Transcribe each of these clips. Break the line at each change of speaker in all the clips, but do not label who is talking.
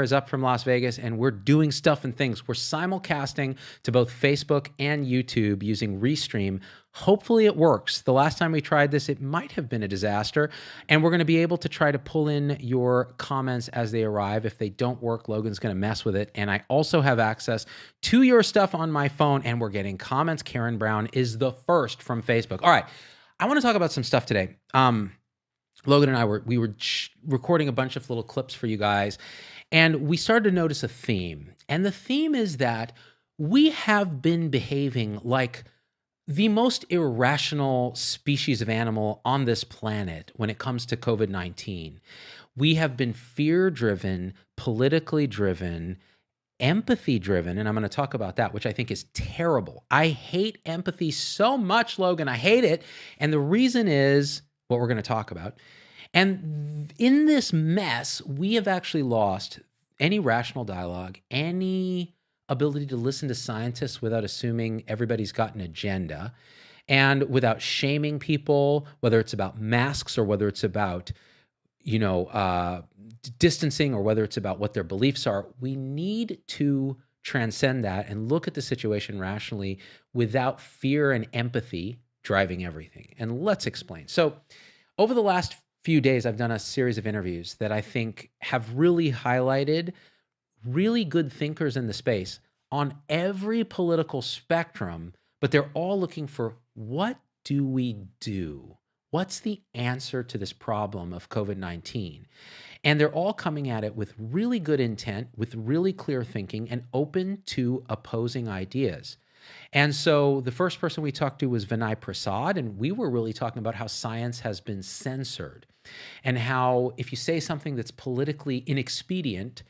is up from Las Vegas, and we're doing stuff and things. We're simulcasting to both Facebook and YouTube using Restream. Hopefully it works. The last time we tried this, it might have been a disaster, and we're going to be able to try to pull in your comments as they arrive. If they don't work, Logan's going to mess with it, and I also have access to your stuff on my phone, and we're getting comments. Karen Brown is the first from Facebook. All right, I want to talk about some stuff today. Logan and I were recording a bunch of little clips for you guys, and we started to notice a theme. And the theme is that we have been behaving like the most irrational species of animal on this planet when it comes to COVID-19. We have been fear-driven, politically driven, empathy-driven, and I'm going to talk about that, which I think is terrible. I hate empathy so much, Logan. I hate it. And the reason is what we're going to talk about. And in this mess, we have actually lost any rational dialogue, any ability to listen to scientists without assuming everybody's got an agenda, and without shaming people, whether it's about masks or whether it's about, distancing or whether it's about what their beliefs are. We need to transcend that and look at the situation rationally without fear and empathy driving everything. And let's explain. So over the last few days, I've done a series of interviews that I think have really highlighted really good thinkers in the space on every political spectrum, but they're all looking for, what do we do? What's the answer to this problem of COVID-19? And they're all coming at it with really good intent, with really clear thinking, and open to opposing ideas. And so the first person we talked to was Vinay Prasad, and we were really talking about how science has been censored and how if you say something that's politically inexpedient,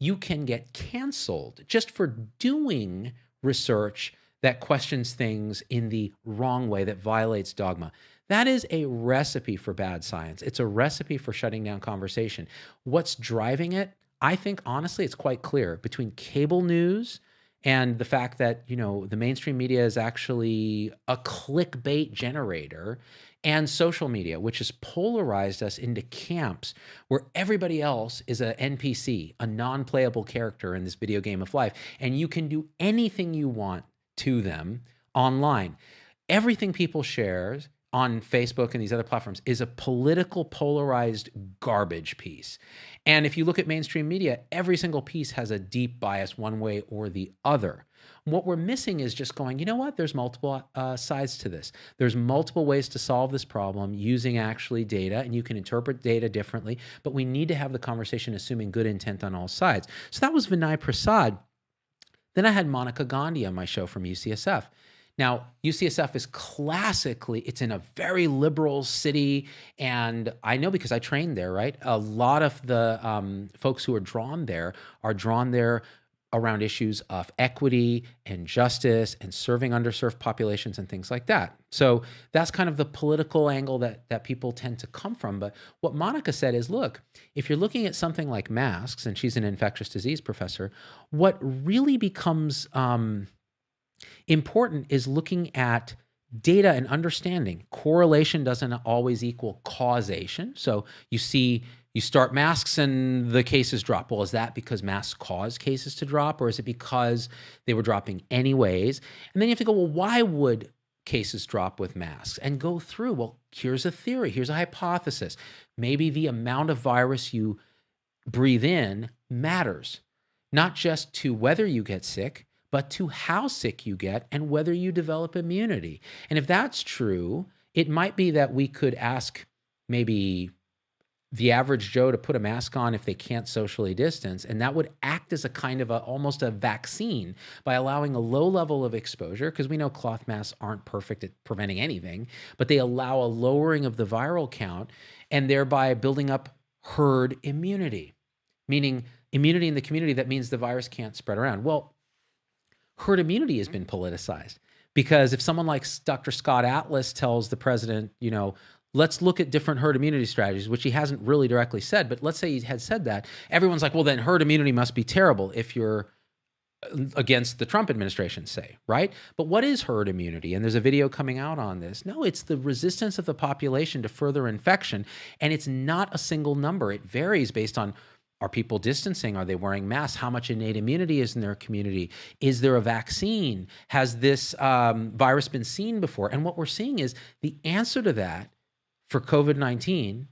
you can get canceled just for doing research that questions things in the wrong way, that violates dogma. That is a recipe for bad science. It's a recipe for shutting down conversation. What's driving it? I think, honestly, it's quite clear between cable news and the fact that, the mainstream media is actually a clickbait generator, and social media, which has polarized us into camps where everybody else is a NPC, a non-playable character in this video game of life, and you can do anything you want to them online. Everything people share on Facebook and these other platforms is a political polarized garbage piece. And if you look at mainstream media, every single piece has a deep bias one way or the other. What we're missing is just going, you know what? There's multiple sides to this. There's multiple ways to solve this problem using actually data, and you can interpret data differently, but we need to have the conversation assuming good intent on all sides. So that was Vinay Prasad. Then I had Monica Gandhi on my show from UCSF. Now, UCSF is classically, it's in a very liberal city, and I know because I trained there, right? A lot of the folks who are drawn there around issues of equity and justice and serving underserved populations and things like that. So that's kind of the political angle that people tend to come from. But what Monica said is, look, if you're looking at something like masks, and she's an infectious disease professor, what really becomes important is looking at data and understanding. Correlation doesn't always equal causation. So you start masks and the cases drop. Well, is that because masks cause cases to drop, or is it because they were dropping anyways? And then you have to go, well, why would cases drop with masks? And go through, well, here's a theory, here's a hypothesis. Maybe the amount of virus you breathe in matters, not just to whether you get sick, but to how sick you get and whether you develop immunity. And if that's true, it might be that we could ask maybe the average Joe to put a mask on if they can't socially distance, and that would act as a kind of almost a vaccine by allowing a low level of exposure, because we know cloth masks aren't perfect at preventing anything, but they allow a lowering of the viral count and thereby building up herd immunity, meaning immunity in the community. That means the virus can't spread around. Well, herd immunity has been politicized, because if someone like Dr. Scott Atlas tells the president, let's look at different herd immunity strategies, which he hasn't really directly said, but let's say he had said that, everyone's like, well, then herd immunity must be terrible if you're against the Trump administration, say, right? But what is herd immunity? And there's a video coming out on this. No, it's the resistance of the population to further infection, and it's not a single number. It varies based on Are people distancing? Are they wearing masks? How much innate immunity is in their community? Is there a vaccine? Has this virus been seen before? And what we're seeing is the answer to that for COVID-19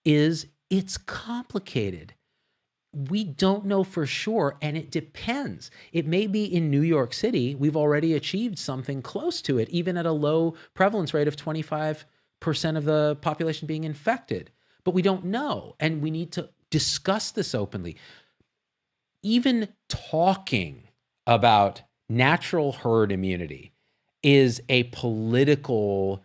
is it's complicated. We don't know for sure, and it depends. It may be in New York City, we've already achieved something close to it, even at a low prevalence rate of 25% of the population being infected. But we don't know, and we need to discuss this openly. Even talking about natural herd immunity is a political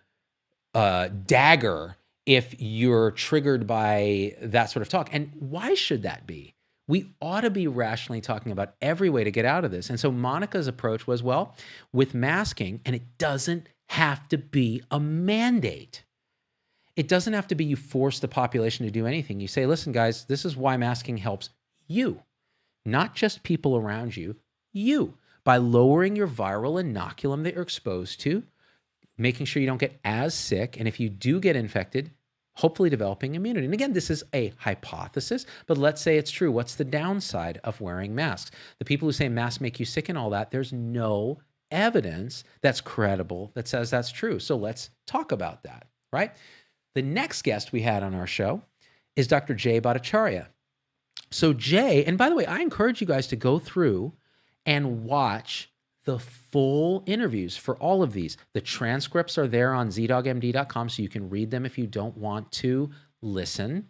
dagger if you're triggered by that sort of talk. And why should that be? We ought to be rationally talking about every way to get out of this. And so Monica's approach was, well, with masking, and it doesn't have to be a mandate. It doesn't have to be you force the population to do anything. You say, listen, guys, this is why masking helps you, not just people around you, you, by lowering your viral inoculum that you're exposed to, making sure you don't get as sick, and if you do get infected, hopefully developing immunity. And again, this is a hypothesis, but let's say it's true. What's the downside of wearing masks? The people who say masks make you sick and all that, there's no evidence that's credible that says that's true. So let's talk about that, right? The next guest we had on our show is Dr. Jay Bhattacharya. So Jay, and by the way, I encourage you guys to go through and watch the full interviews for all of these. The transcripts are there on zdogmd.com, so you can read them if you don't want to listen and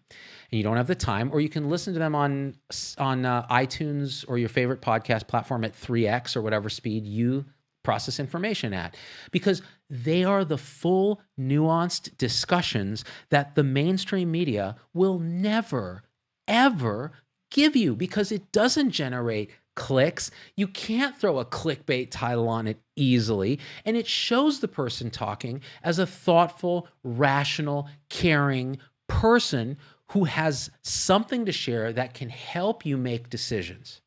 you don't have the time, or you can listen to them on iTunes or your favorite podcast platform at 3x or whatever speed you process information at, because they are the full nuanced discussions that the mainstream media will never, ever give you, because it doesn't generate clicks. You can't throw a clickbait title on it easily. And it shows the person talking as a thoughtful, rational, caring person who has something to share that can help you make decisions.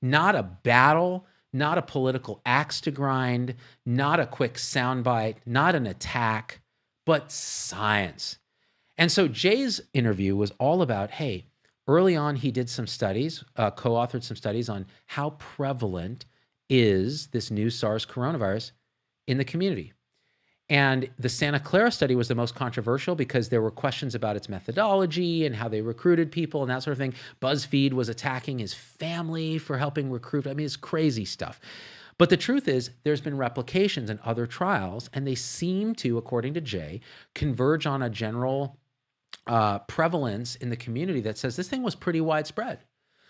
Not a battle, not a political axe to grind, not a quick soundbite, not an attack, but science. And so Jay's interview was all about, hey, early on, he did some studies, co-authored some studies on how prevalent is this new SARS coronavirus in the community. And the Santa Clara study was the most controversial because there were questions about its methodology and how they recruited people and that sort of thing. BuzzFeed was attacking his family for helping recruit. I mean, it's crazy stuff. But the truth is, there's been replications in other trials, and they seem to, according to Jay, converge on a general prevalence in the community that says this thing was pretty widespread.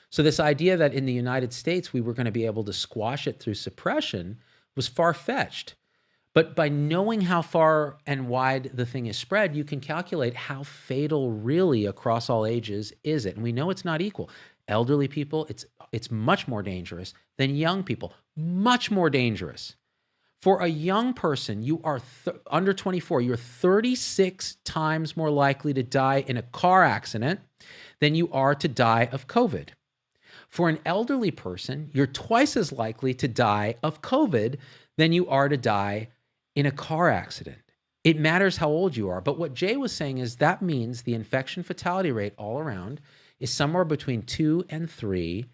So this idea that in the United States we were going to be able to squash it through suppression was far-fetched. But by knowing how far and wide the thing is spread, you can calculate how fatal really across all ages is it. And we know it's not equal. Elderly people, it's much more dangerous than young people, much more dangerous. For a young person, you are under 24, you're 36 times more likely to die in a car accident than you are to die of COVID. For an elderly person, you're twice as likely to die of COVID than you are to die in a car accident. It matters how old you are. But what Jay was saying is that means the infection fatality rate all around is somewhere between 2 and 3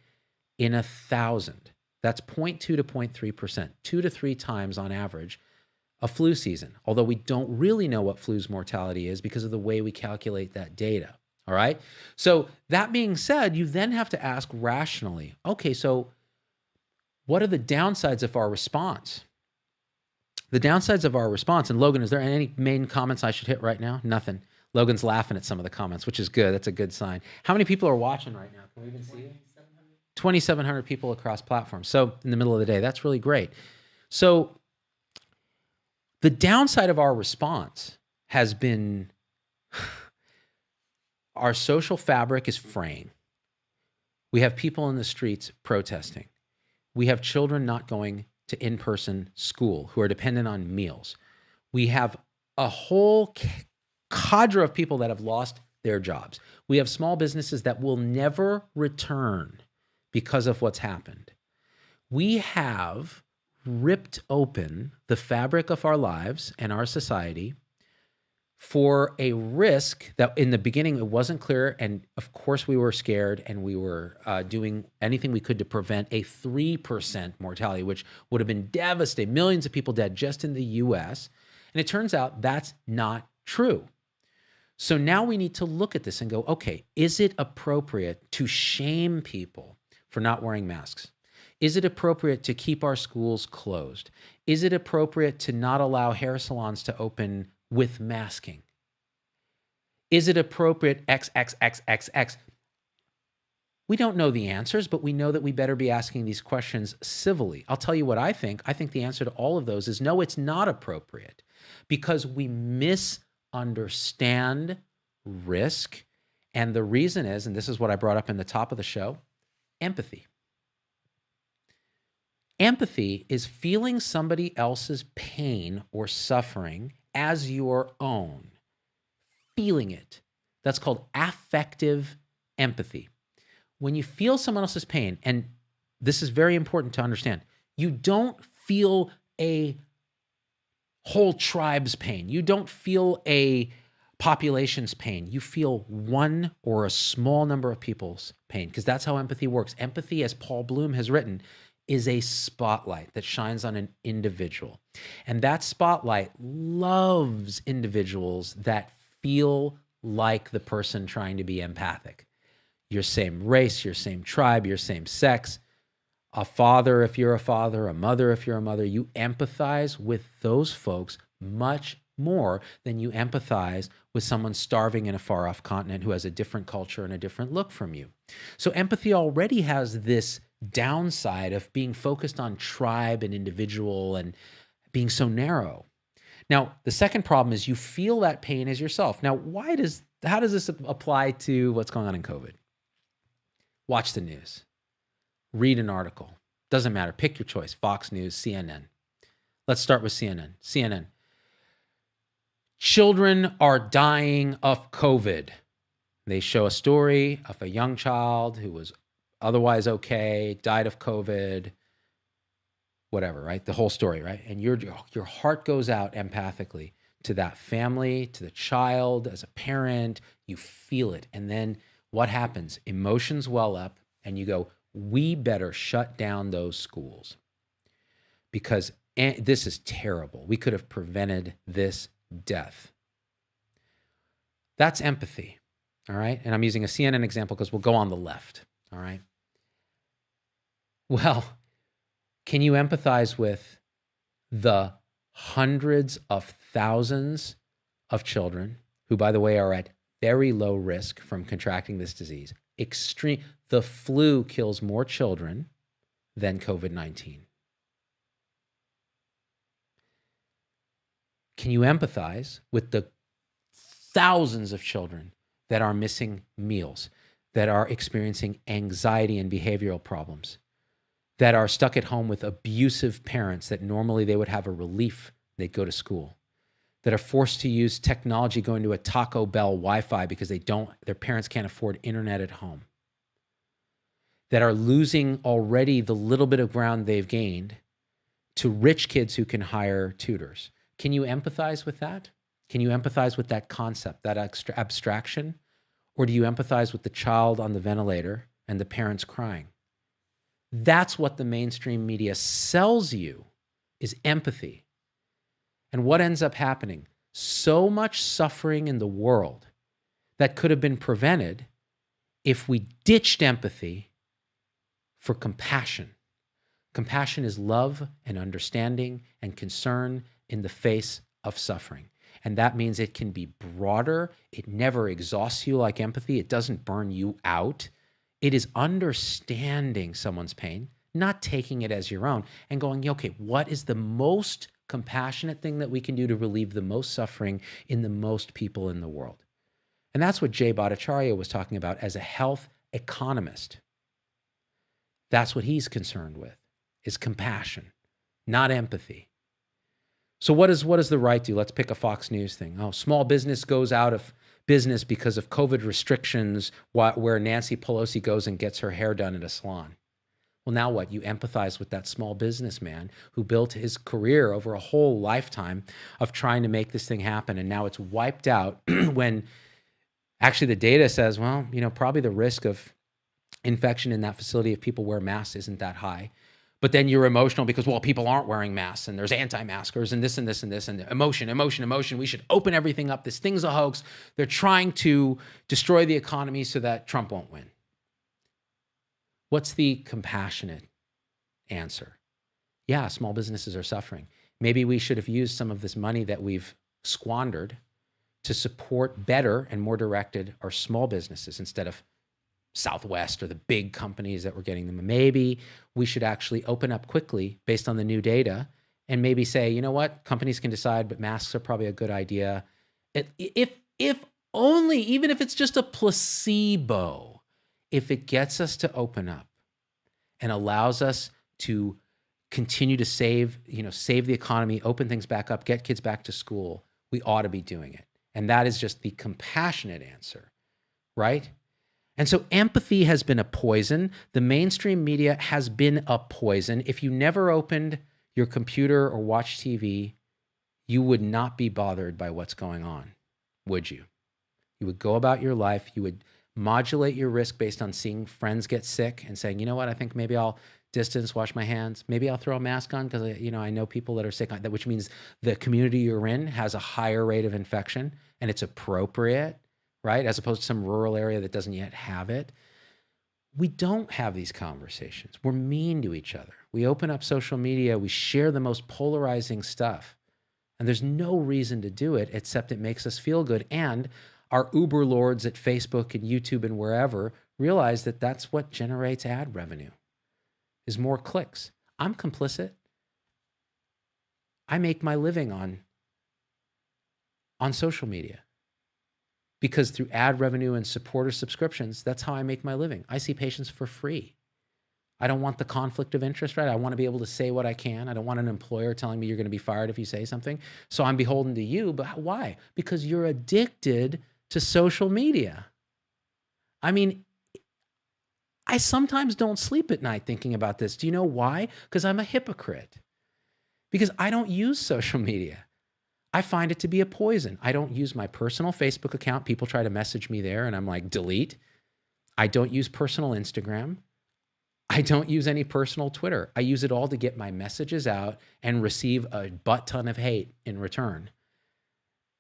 in 1,000. That's 0.2 to 0.3%, 2 to 3 times on average a flu season, although we don't really know what flu's mortality is because of the way we calculate that data, all right? So that being said, you then have to ask rationally, okay, so what are the downsides of our response? The downsides of our response, and Logan, is there any main comments I should hit right now? Nothing. Logan's laughing at some of the comments, which is good. That's a good sign. How many people are watching right now? Can we even see it? 2,700 people across platforms. So in the middle of the day, that's really great. So the downside of our response has been our social fabric is fraying. We have people in the streets protesting. We have children not going to in-person school who are dependent on meals. We have a whole cadre of people that have lost their jobs. We have small businesses that will never return because of what's happened. We have ripped open the fabric of our lives and our society for a risk that in the beginning it wasn't clear, and of course we were scared, and we were doing anything we could to prevent a 3% mortality, which would have been devastating, millions of people dead just in the US. And it turns out that's not true. So now we need to look at this and go, okay, is it appropriate to shame people for not wearing masks? Is it appropriate to keep our schools closed? Is it appropriate to not allow hair salons to open with masking? Is it appropriate XXXXX? We don't know the answers, but we know that we better be asking these questions civilly. I'll tell you what I think. I think the answer to all of those is no, it's not appropriate, because we misunderstand risk. And the reason is, and this is what I brought up in the top of the show, empathy. Empathy is feeling somebody else's pain or suffering as your own, feeling it. That's called affective empathy. When you feel someone else's pain, and this is very important to understand, you don't feel a whole tribe's pain. You don't feel a population's pain. You feel one or a small number of people's pain, because that's how empathy works. Empathy, as Paul Bloom has written, is a spotlight that shines on an individual. And that spotlight loves individuals that feel like the person trying to be empathic. Your same race, your same tribe, your same sex, a father if you're a father, a mother if you're a mother. You empathize with those folks much more than you empathize with someone starving in a far-off continent who has a different culture and a different look from you. So empathy already has this downside of being focused on tribe and individual and being so narrow. Now, the second problem is you feel that pain as yourself. Now, how does this apply to what's going on in COVID? Watch the news. Read an article. Doesn't matter. Pick your choice. Fox News, CNN. Let's start with CNN. CNN. Children are dying of COVID. They show a story of a young child who was otherwise okay, died of COVID, whatever, right? The whole story, right? And your heart goes out empathically to that family, to the child, as a parent. You feel it. And then what happens? Emotions well up, and you go, we better shut down those schools because this is terrible. We could have prevented this death. That's empathy, all right? And I'm using a CNN example because we'll go on the left, all right? Well, can you empathize with the hundreds of thousands of children who, by the way, are at very low risk from contracting this disease? The flu kills more children than COVID-19. Can you empathize with the thousands of children that are missing meals, that are experiencing anxiety and behavioral problems, that are stuck at home with abusive parents that normally they would have a relief, they'd go to school, that are forced to use technology going to a Taco Bell Wi-Fi because their parents can't afford internet at home, that are losing already the little bit of ground they've gained to rich kids who can hire tutors? Can you empathize with that? Can you empathize with that concept, that abstraction? Or do you empathize with the child on the ventilator and the parents crying? That's what the mainstream media sells you, is empathy. And what ends up happening? So much suffering in the world that could have been prevented if we ditched empathy for compassion. Compassion is love and understanding and concern in the face of suffering. And that means it can be broader. It never exhausts you like empathy. It doesn't burn you out. It is understanding someone's pain, not taking it as your own, and going, okay, what is the most compassionate thing that we can do to relieve the most suffering in the most people in the world? And that's what Jay Bhattacharya was talking about as a health economist. That's what he's concerned with, is compassion, not empathy. So what does the right do? Let's pick a Fox News thing. Oh, small business goes out of business because of COVID restrictions, where Nancy Pelosi goes and gets her hair done at a salon. Well, now what? You empathize with that small businessman who built his career over a whole lifetime of trying to make this thing happen. And now it's wiped out when actually the data says, well, probably the risk of infection in that facility if people wear masks isn't that high. But then you're emotional because, well, people aren't wearing masks and there's anti-maskers and this and this and this and emotion. We should open everything up. This thing's a hoax. They're trying to destroy the economy so that Trump won't win. What's the compassionate answer? Yeah, small businesses are suffering. Maybe we should have used some of this money that we've squandered to support better and more directed our small businesses instead of Southwest or the big companies that were getting them. Maybe we should actually open up quickly based on the new data and maybe say, you know what, companies can decide, but masks are probably a good idea. If only, even if it's just a placebo, if it gets us to open up and allows us to continue to save the economy, open things back up, get kids back to school, we ought to be doing it. And that is just the compassionate answer, right? And so empathy has been a poison. The mainstream media has been a poison. If you never opened your computer or watched TV, you would not be bothered by what's going on, would you? You would go about your life. You would modulate your risk based on seeing friends get sick and saying, you know what, I think maybe I'll distance, wash my hands. Maybe I'll throw a mask on because I know people that are sick, which means the community you're in has a higher rate of infection and it's appropriate, right? As opposed to some rural area that doesn't yet have it. We don't have these conversations. We're mean to each other. We open up social media. We share the most polarizing stuff. And there's no reason to do it except it makes us feel good. And our Uber lords at Facebook and YouTube and wherever realize that that's what generates ad revenue, is more clicks. I'm complicit. I make my living on social media because through ad revenue and supporter subscriptions, that's how I make my living. I see patients for free. I don't want the conflict of interest, right? I want to be able to say what I can. I don't want an employer telling me you're going to be fired if you say something. So I'm beholden to you. But why? Because you're addicted to social media. I mean, I sometimes don't sleep at night thinking about this. Do you know why? Because I'm a hypocrite. Because I don't use social media. I find it to be a poison. I don't use my personal Facebook account. People try to message me there and I'm like, delete. I don't use personal Instagram. I don't use any personal Twitter. I use it all to get my messages out and receive a butt ton of hate in return.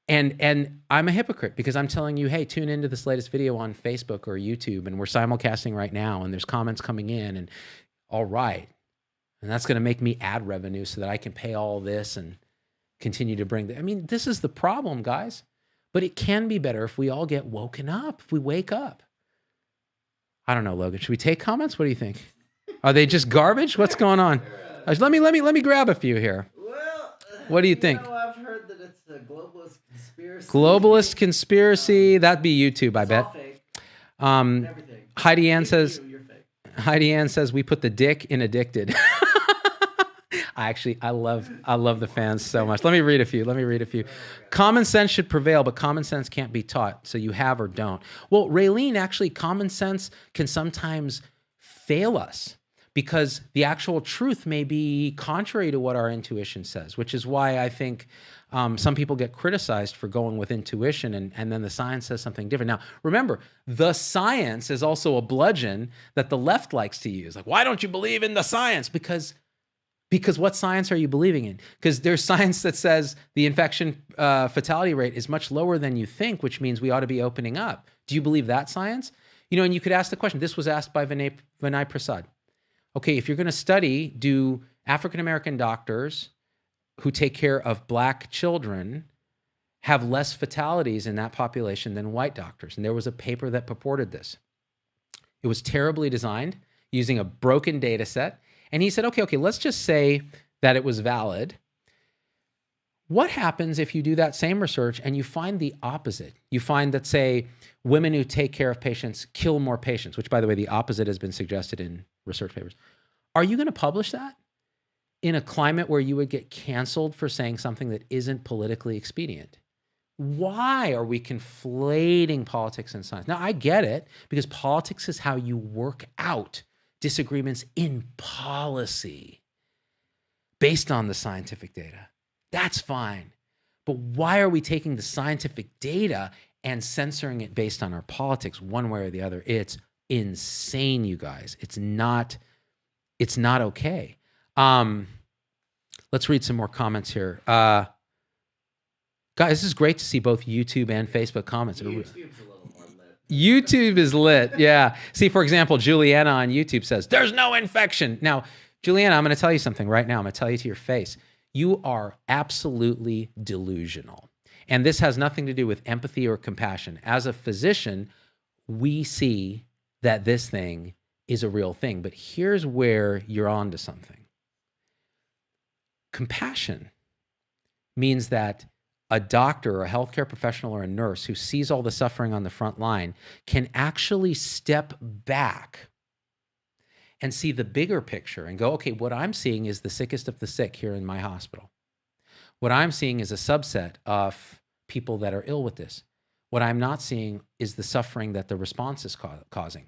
And I'm a hypocrite because I'm telling you, hey, tune into this latest video on Facebook or YouTube and we're simulcasting right now and there's comments coming in and all right. And that's going to make me ad revenue so that I can pay all this and continue to bring this is the problem, guys. But it can be better if we all get woken up, if we wake up. I don't know, Logan. Should we take comments? What do you think? Are they just garbage? What's going on? Let me grab a few here.
Well,
what do you think?
I've heard that it's a globalist conspiracy.
Globalist conspiracy. That'd be YouTube, I bet.
All fake.
Everything. Heidi Ann says. Heidi Ann says we put the dick in addicted. I love the fans so much. Let me read a few. Common sense should prevail, but common sense can't be taught. So you have or don't. Well, Raylene, actually, common sense can sometimes fail us because the actual truth may be contrary to what our intuition says, which is why I think some people get criticized for going with intuition and then the science says something different. Now, remember, the science is also a bludgeon that the left likes to use. Like, why don't you believe in the science? Because what science are you believing in? Because there's science that says the infection fatality rate is much lower than you think, which means we ought to be opening up. Do you believe that science? And you could ask the question. This was asked by Vinay Prasad. Okay, if you're going to study, do African-American doctors who take care of black children have less fatalities in that population than white doctors? And there was a paper that purported this. It was terribly designed using a broken data set. And he said, okay, let's just say that it was valid. What happens if you do that same research and you find the opposite? You find that, say, women who take care of patients kill more patients, which, by the way, the opposite has been suggested in research papers. Are you going to publish that in a climate where you would get canceled for saying something that isn't politically expedient? Why are we conflating politics and science? Now, I get it, because politics is how you work out disagreements in policy based on the scientific data. That's fine. But why are we taking the scientific data and censoring it based on our politics one way or the other? It's insane, you guys. It's not okay. Let's read some more comments here. Guys, this is great to see both YouTube and Facebook comments.
YouTube's a little more lit.
YouTube is lit, yeah. See, for example, Juliana on YouTube says, there's no infection. Now, Juliana, I'm going to tell you something right now. I'm going to tell you to your face. You are absolutely delusional. And this has nothing to do with empathy or compassion. As a physician, we see that this thing is a real thing. But here's where you're on to something. Compassion means that a doctor or a healthcare professional or a nurse who sees all the suffering on the front line can actually step back and see the bigger picture and go, okay, what I'm seeing is the sickest of the sick here in my hospital. What I'm seeing is a subset of people that are ill with this. What I'm not seeing is the suffering that the response is causing.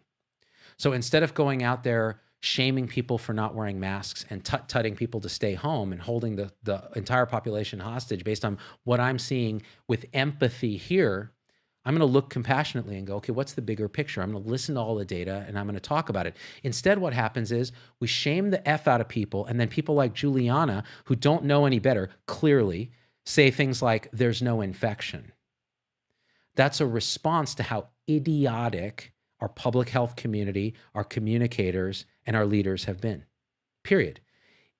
So instead of going out there shaming people for not wearing masks and tutting people to stay home and holding the entire population hostage based on what I'm seeing with empathy here, I'm going to look compassionately and go, okay, what's the bigger picture? I'm going to listen to all the data and I'm going to talk about it. Instead, what happens is we shame the F out of people, and then people like Juliana, who don't know any better, clearly say things like, there's no infection. That's a response to how idiotic our public health community, our communicators, and our leaders have been, period.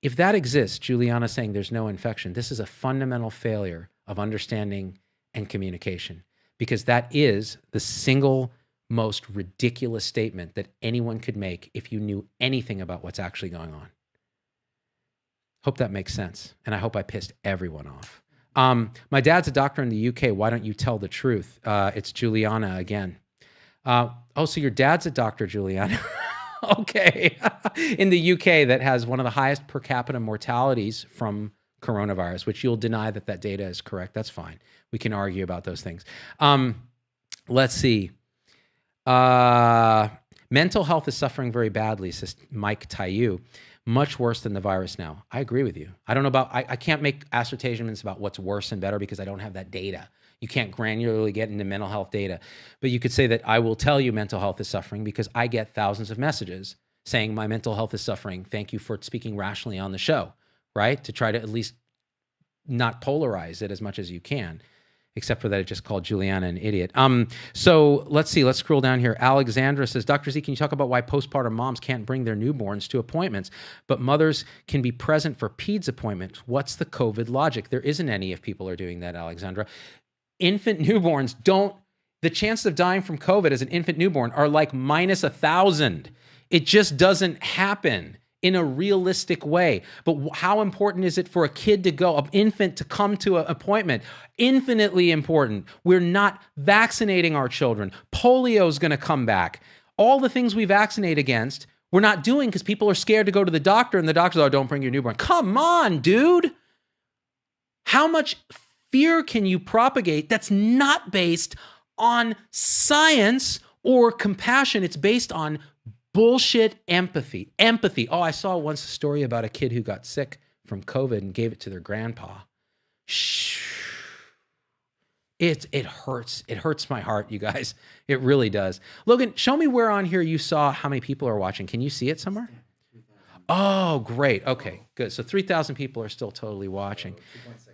If that exists, Juliana saying there's no infection, this is a fundamental failure of understanding and communication, because that is the single most ridiculous statement that anyone could make if you knew anything about what's actually going on. Hope that makes sense, and I hope I pissed everyone off. My dad's a doctor in the UK. Why don't you tell the truth? It's Juliana again. Oh, so your dad's a doctor, Juliana. Okay. In the UK, that has one of the highest per capita mortalities from coronavirus, which you'll deny that that data is correct. That's fine. We can argue about those things. Let's see. Mental health is suffering very badly, says Mike Tayu. Much worse than the virus now. I agree with you. I don't know about, I can't make assertions about what's worse and better because I don't have that data. You can't granularly get into mental health data. But you could say that I will tell you mental health is suffering because I get thousands of messages saying my mental health is suffering. Thank you for speaking rationally on the show, right? To try to at least not polarize it as much as you can, except for that it just called Juliana an idiot. So let's see, let's scroll down here. Alexandra says, Dr. Z, can you talk about why postpartum moms can't bring their newborns to appointments, but mothers can be present for peds appointments? What's the COVID logic? There isn't any if people are doing that, Alexandra. Infant newborns don't, the chances of dying from COVID as an infant newborn are like minus 1,000. It just doesn't happen in a realistic way. But how important is it for a kid to go, an infant to come to an appointment? Infinitely important. We're not vaccinating our children. Polio is going to come back. All the things we vaccinate against, we're not doing because people are scared to go to the doctor, and the doctor's, oh, don't bring your newborn. Come on, dude. How much fear can you propagate that's not based on science or compassion? It's based on bullshit empathy. Empathy. Oh, I saw once a story about a kid who got sick from COVID and gave it to their grandpa. It hurts. It hurts my heart, you guys. It really does. Logan, show me where on here you saw how many people are watching. Can you see it somewhere? Oh, great. Okay, good. So 3,000 people are still totally watching.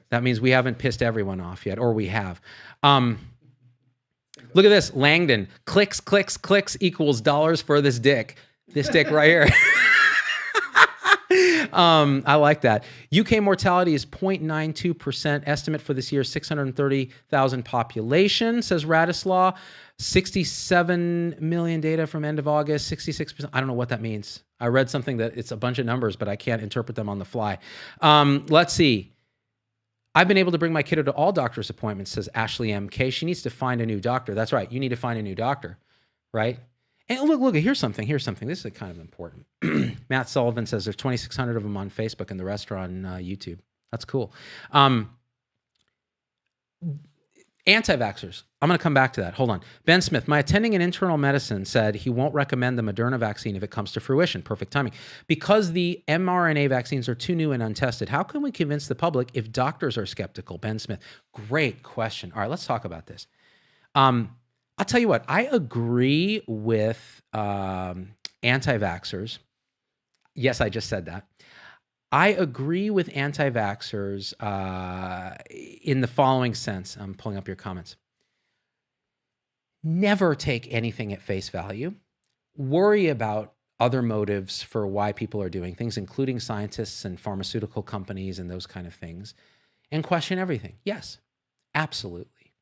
That means we haven't pissed everyone off yet, or we have. Look at this, Langdon. Clicks, clicks, clicks equals dollars for this dick. This dick right here. I like that. UK mortality is 0.92%. Estimate for this year, 630,000 population, says Radislaw. 67 million data from end of August, 66%. I don't know what that means. I read something that it's a bunch of numbers, but I can't interpret them on the fly. Let's see. I've been able to bring my kiddo to all doctor's appointments, says Ashley MK. She needs to find a new doctor. That's right. You need to find a new doctor, right? And look, here's something. This is kind of important. Matt Sullivan says there's 2,600 of them on Facebook and the rest are on YouTube. That's cool. Anti-vaxxers. I'm going to come back to that. Hold on. Ben Smith, my attending in internal medicine said he won't recommend the Moderna vaccine if it comes to fruition. Perfect timing. Because the mRNA vaccines are too new and untested, how can we convince the public if doctors are skeptical? Ben Smith, great question. All right, let's talk about this. I'll tell you what, I agree with anti-vaxxers. Yes, I just said that. I agree with anti-vaxxers in the following sense. I'm pulling up your comments. Never take anything at face value. Worry about other motives for why people are doing things, including scientists and pharmaceutical companies and those kind of things, and question everything. Yes, absolutely.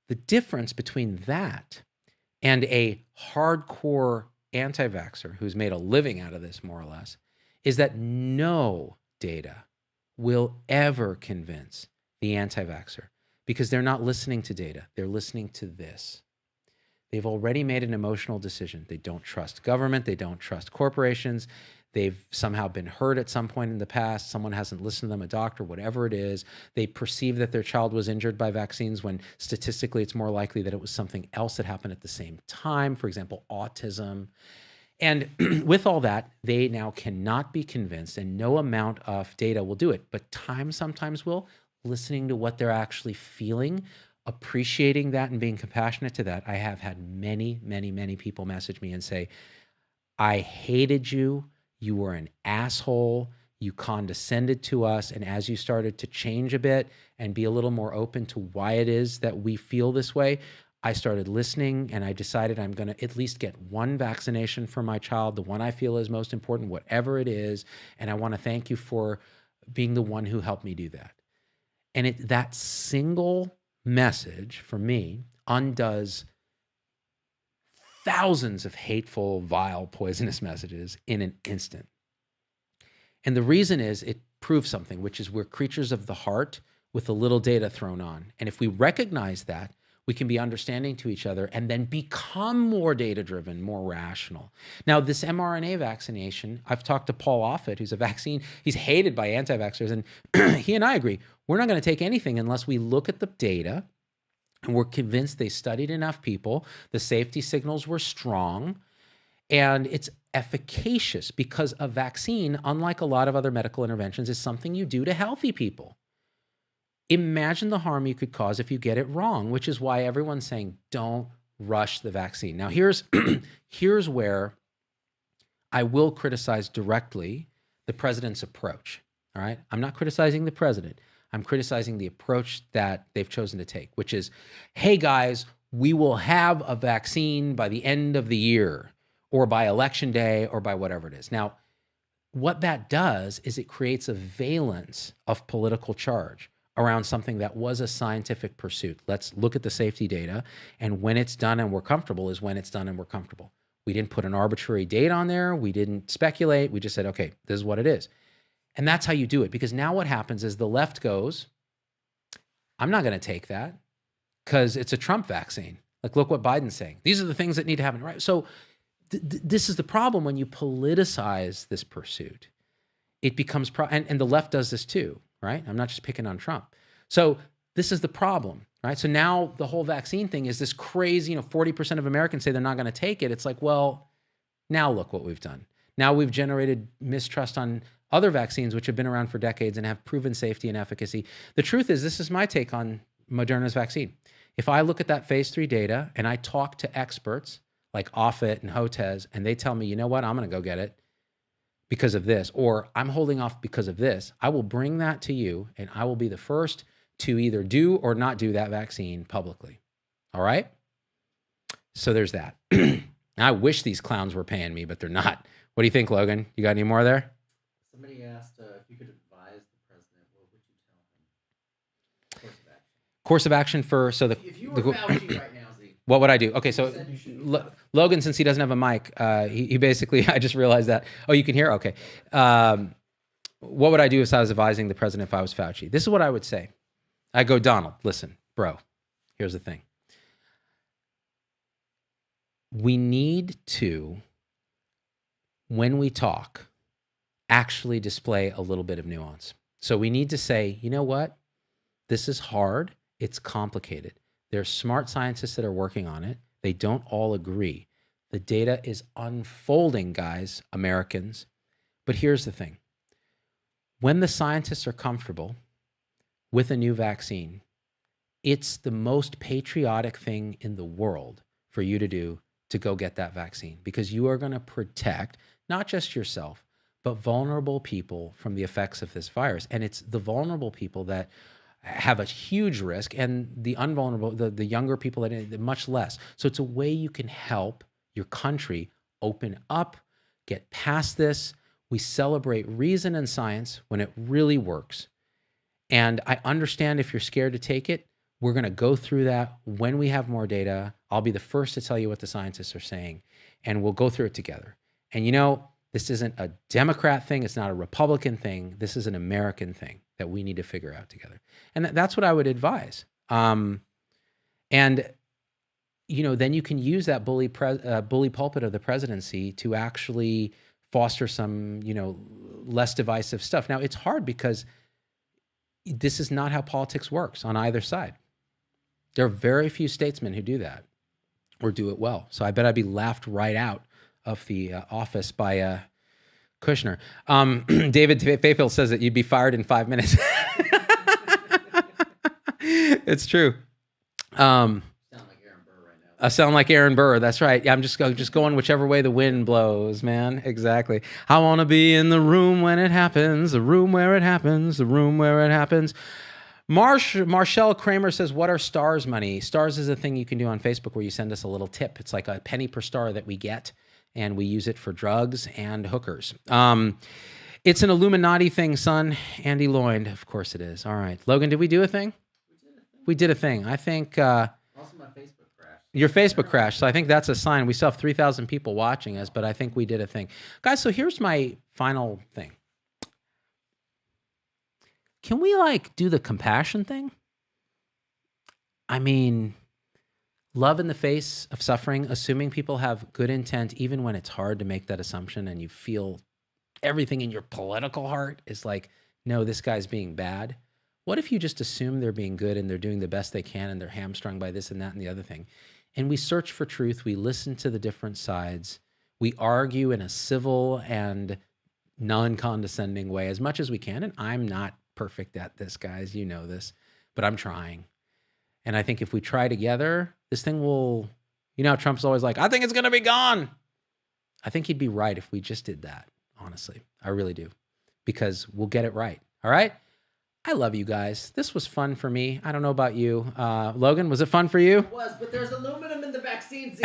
The difference between that and a hardcore anti-vaxxer who's made a living out of this, more or less, is that no data will ever convince the anti-vaxxer because they're not listening to data. They're listening to this. They've already made an emotional decision. They don't trust government. They don't trust corporations. They've somehow been hurt at some point in the past. Someone hasn't listened to them, a doctor, whatever it is. They perceive that their child was injured by vaccines when statistically it's more likely that it was something else that happened at the same time, for example, autism. And with all that, they now cannot be convinced, and no amount of data will do it. But time sometimes will, listening to what they're actually feeling, appreciating that and being compassionate to that. I have had many, many, many people message me and say, I hated you. You were an asshole. You condescended to us. And as you started to change a bit and be a little more open to why it is that we feel this way, I started listening and I decided I'm going to at least get one vaccination for my child, the one I feel is most important, whatever it is. And I want to thank you for being the one who helped me do that. And that single message for me undoes thousands of hateful, vile, poisonous messages in an instant. And the reason is it proves something, which is we're creatures of the heart with a little data thrown on. And if we recognize that, we can be understanding to each other and then become more data-driven, more rational. Now, this mRNA vaccination, I've talked to Paul Offit, who's a vaccine. He's hated by anti-vaxxers, and he and I agree. We're not going to take anything unless we look at the data and we're convinced they studied enough people, the safety signals were strong, and it's efficacious because a vaccine, unlike a lot of other medical interventions, is something you do to healthy people. Imagine the harm you could cause if you get it wrong, which is why everyone's saying, don't rush the vaccine. Now, here's where I will criticize directly the president's approach, all right? I'm not criticizing the president. I'm criticizing the approach that they've chosen to take, which is, hey, guys, we will have a vaccine by the end of the year or by election day or by whatever it is. Now, what that does is it creates a valence of political charge around something that was a scientific pursuit. Let's look at the safety data, and when it's done and we're comfortable is when it's done and we're comfortable. We didn't put an arbitrary date on there. We didn't speculate. We just said, okay, this is what it is. And that's how you do it, because now what happens is the left goes, I'm not going to take that because it's a Trump vaccine. Like, look what Biden's saying. These are the things that need to happen, right? So this is the problem when you politicize this pursuit. It becomes, and the left does this too, right? I'm not just picking on Trump. So this is the problem, right? So now the whole vaccine thing is this crazy, 40% of Americans say they're not going to take it. It's like, well, now look what we've done. Now we've generated mistrust on other vaccines, which have been around for decades and have proven safety and efficacy. The truth is, this is my take on Moderna's vaccine. If I look at that phase 3 data and I talk to experts like Offit and Hotez, and they tell me, you know what, I'm going to go get it because of this, or I'm holding off because of this, I will bring that to you and I will be the first to either do or not do that vaccine publicly. All right? So there's that. I wish these clowns were paying me, but they're not. What do you think, Logan? You got any more there?
Somebody asked if you could advise the president, what would you tell him? Course of action.
Course of action for, so
If you were Fauci right now, Z.
What would I do? Okay, so Logan, since he doesn't have a mic, he basically, I just realized that. Oh, you can hear? Okay. What would I do if I was advising the president if I was Fauci? This is what I would say. I go, Donald, listen, bro, here's the thing. We need to, when we talk, actually display a little bit of nuance. So we need to say, you know what? This is hard. It's complicated. There's smart scientists that are working on it. They don't all agree. The data is unfolding, guys, Americans. But here's the thing. When the scientists are comfortable with a new vaccine, it's the most patriotic thing in the world for you to do to go get that vaccine, because you are going to protect not just yourself, but vulnerable people from the effects of this virus. And it's the vulnerable people that have a huge risk, and the unvulnerable, the younger people, that much less. So it's a way you can help your country open up, get past this. We celebrate reason and science when it really works. And I understand if you're scared to take it. We're going to go through that when we have more data. I'll be the first to tell you what the scientists are saying, and we'll go through it together. And this isn't a Democrat thing. It's not a Republican thing. This is an American thing that we need to figure out together. And that's what I would advise. And then you can use that bully pulpit of the presidency to actually foster some, less divisive stuff. Now, it's hard because this is not how politics works on either side. There are very few statesmen who do that or do it well. So I bet I'd be laughed right out of the office by Kushner. David Fayfield says that you'd be fired in 5 minutes. It's true.
Sound like Aaron Burr right now.
I sound like Aaron Burr. That's right. I'm just going whichever way the wind blows, man. Exactly. I want to be in the room when it happens, the room where it happens, the room where it happens. Marshall Kramer says, what are stars money? Stars is a thing you can do on Facebook where you send us a little tip. It's like a penny per star that we get, and we use it for drugs and hookers. It's an Illuminati thing, son. Andy Lloyd. Of course it is. All right. Logan, did we do a thing? We did a thing. I think...
Also, my Facebook crashed.
Your Facebook crashed, so I think that's a sign. We still have 3,000 people watching us, but I think we did a thing. Guys, so here's my final thing. Can we do the compassion thing? I mean, love in the face of suffering, assuming people have good intent, even when it's hard to make that assumption and you feel everything in your political heart is like, no, this guy's being bad. What if you just assume they're being good and they're doing the best they can and they're hamstrung by this and that and the other thing? And we search for truth. We listen to the different sides. We argue in a civil and non-condescending way as much as we can. And I'm not perfect at this, guys. You know this, but I'm trying. And I think if we try together, this thing will, Trump's always like, I think it's going to be gone. I think he'd be right if we just did that. Honestly, I really do, because we'll get it right. All right. I love you guys. This was fun for me. I don't know about you. Logan, was it fun for you?
It was, but there's aluminum in the vaccine.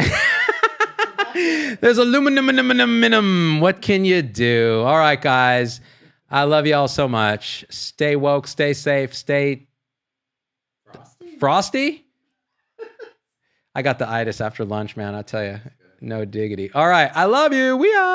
There's aluminum. What can you do? All right, guys. I love you all so much. Stay woke, stay safe, stay... Frosty? I got the itis after lunch, man. I'll tell you. No diggity. All right. I love you. We are.